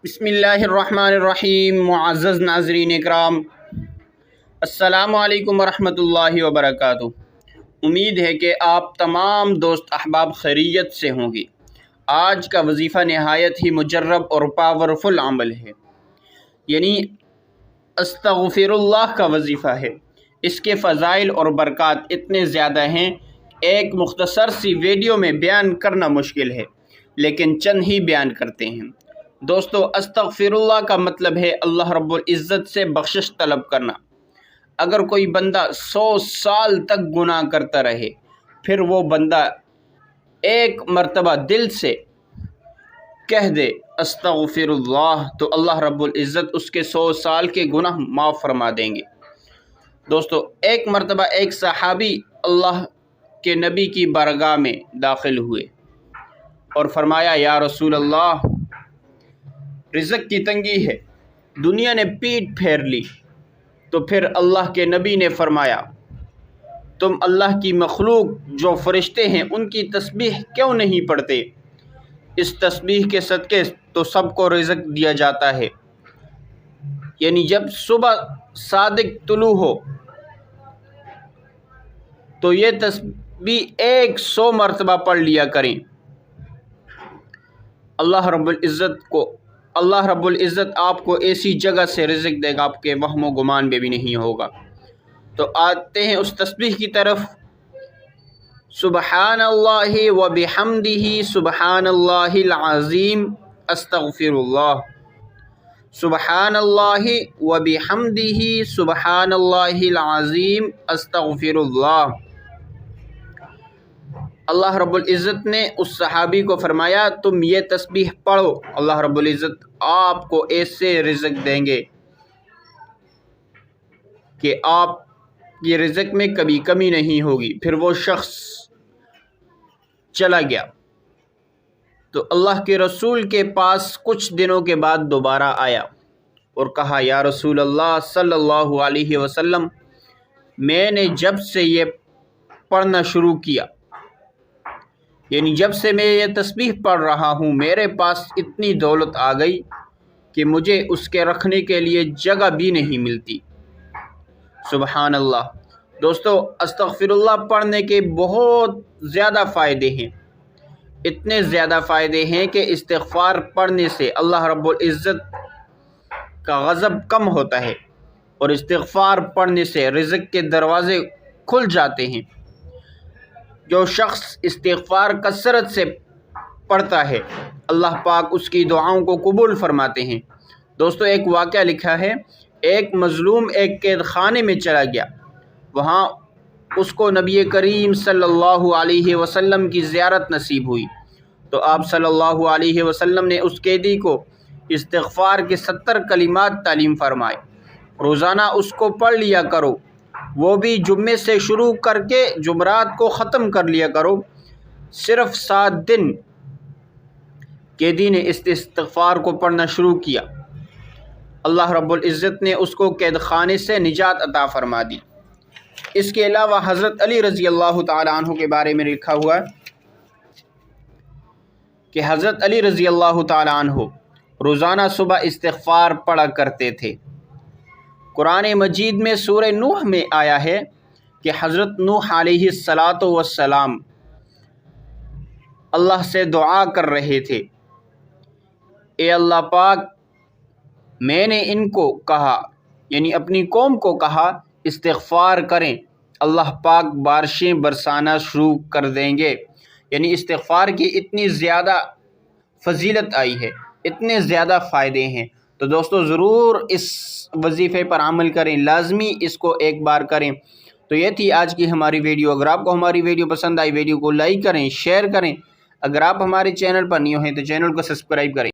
बिस्मिल्लाहिर्रहमानिर्रहीम। मुअज़्ज़ज़ नाज़रीन इकराम, अस्सलामु अलैकुम वरहमतुल्लाहि वबरकातुहू। उम्मीद है कि आप तमाम दोस्त अहबाब खैरियत से होंगे। आज का वजीफ़ा नहायत ही मुजर्रब और पावरफुल अमल है, यानी अस्तग़फिरुल्लाह का वजीफ़ा है। इसके फ़ज़ाइल और बरक़ात इतने ज़्यादा हैं, एक मुख्तसर सी वीडियो में बयान करना मुश्किल है, लेकिन चंद ही बयान करते हैं। दोस्तों, अस्तग़फिरुल्लाह का मतलब है अल्लाह रब्बुल इज़्ज़त से बख्शिश तलब करना। अगर कोई बंदा 100 साल तक गुनाह करता रहे, फिर वो बंदा एक मर्तबा दिल से कह दे अस्तग़फिरुल्लाह, तो अल्लाह रब्बुल इज़्ज़त उसके 100 साल के गुनाह माफ़ फरमा देंगे। दोस्तों, एक मर्तबा एक सहाबी अल्लाह के नबी की बारगाह में दाखिल हुए और फरमाया, या रसूल अल्लाह, रिज़्क़ की तंगी है, दुनिया ने पीठ फेर ली। तो फिर अल्लाह के नबी ने फरमाया, तुम अल्लाह की मखलूक जो फ़रिश्ते हैं उनकी तस्बीह क्यों नहीं पढ़ते? इस तस्बीह के सदक़े तो सबको रिज़्क़ दिया जाता है। यानी जब सुबह सादिक तुलू हो तो ये तस्बीह 100 मरतबा पढ़ लिया करें। अल्लाह रब्बुल इज़्ज़त आपको ऐसी जगह से रिज़्क़ देगा, आपके वहम व गुमान में भी नहीं होगा। तो आते हैं उस तस्बीह की तरफ। सुबहानल्लाहि व बिहम्दिही सुबहानल्लाहिल अज़ीम अस्तग़फिरुल्लाह। सुबहानल्लाहि व बिहम्दिही सुबहानल्लाहिल अज़ीम अस्तग़फिरुल्लाह। अल्लाह रब्बुल इज़्ज़त ने उस सहाबी को फरमाया, तुम ये तस्बीह पढ़ो, अल्लाह रब्बुल इज़्ज़त आपको ऐसे रिज़्क़ देंगे कि आप ये रिज़्क़ में कभी कमी नहीं होगी। फिर वो शख्स चला गया। तो अल्लाह के रसूल के पास कुछ दिनों के बाद दोबारा आया और कहा, या रसूल अल्लाह सल्लल्लाहु अलैहि वसल्लम, मैंने जब से ये पढ़ना शुरू किया, यानी जब से मैं ये तस्बीह पढ़ रहा हूँ, मेरे पास इतनी दौलत आ गई कि मुझे उसके रखने के लिए जगह भी नहीं मिलती। सुबहान अल्लाह। दोस्तों, अस्तग़फिरुल्लाह पढ़ने के बहुत ज़्यादा फ़ायदे हैं। इतने ज़्यादा फ़ायदे हैं कि इस्तिग़फ़ार पढ़ने से अल्लाह रब्बुल इज़्ज़त का ग़ज़ब कम होता है और इस्तिग़फ़ार पढ़ने से रिज़्क़ के दरवाज़े खुल जाते हैं। जो शख्स इस्तिग़फ़ार कसरत से पढ़ता है, अल्लाह पाक उसकी दुआओं को कबूल फरमाते हैं। दोस्तों, एक वाक़या लिखा है, एक मज़लूम एक कैद खाने में चला गया। वहाँ उसको नबी करीम सल्लल्लाहु अलैहि वसल्लम की ज़ियारत नसीब हुई। तो आप सल्लल्लाहु अलैहि वसल्लम ने उस कैदी को इस्तिग़फ़ार के 70 कलिमात तालीम फरमाए। रोज़ाना उसको पढ़ लिया करो, वो भी जुम्मे से शुरू करके जुमरात को ख़त्म कर लिया करो। सिर्फ़ 7 दिन कैदी ने इस इस्तिग़फ़ार को पढ़ना शुरू किया, अल्लाह रब्बुल इज़्ज़त ने उसको कैद खाने से निजात अता फ़रमा दी। इसके अलावा हज़रत अली रज़ी अल्लाह तआला अन्हु के बारे में लिखा हुआ है कि हज़रत अली रज़ी अल्लाह तआला अन्हु रोज़ाना सुबह इस्तिग़फ़ार पढ़ा करते थे। कुरान मजीद में सूरह नूह में आया है कि हज़रत नूह अलैहिस्सलातु वस्सलाम अल्लाह से दुआ कर रहे थे, ए अल्लाह पाक, मैंने इनको कहा, यानी अपनी कौम को कहा, इस्तिग़फ़ार करें, अल्लाह पाक बारिशें बरसाना शुरू कर देंगे। यानी इस्तिग़फ़ार की इतनी ज़्यादा फ़जीलत आई है, इतने ज़्यादा फ़ायदे हैं। तो दोस्तों, ज़रूर इस वजीफ़े पर अमल करें, लाजमी इसको एक बार करें। तो ये थी आज की हमारी वीडियो। अगर आपको हमारी वीडियो पसंद आई, वीडियो को लाइक करें, शेयर करें। अगर आप हमारे चैनल पर न्यू हैं तो चैनल को सब्सक्राइब करें।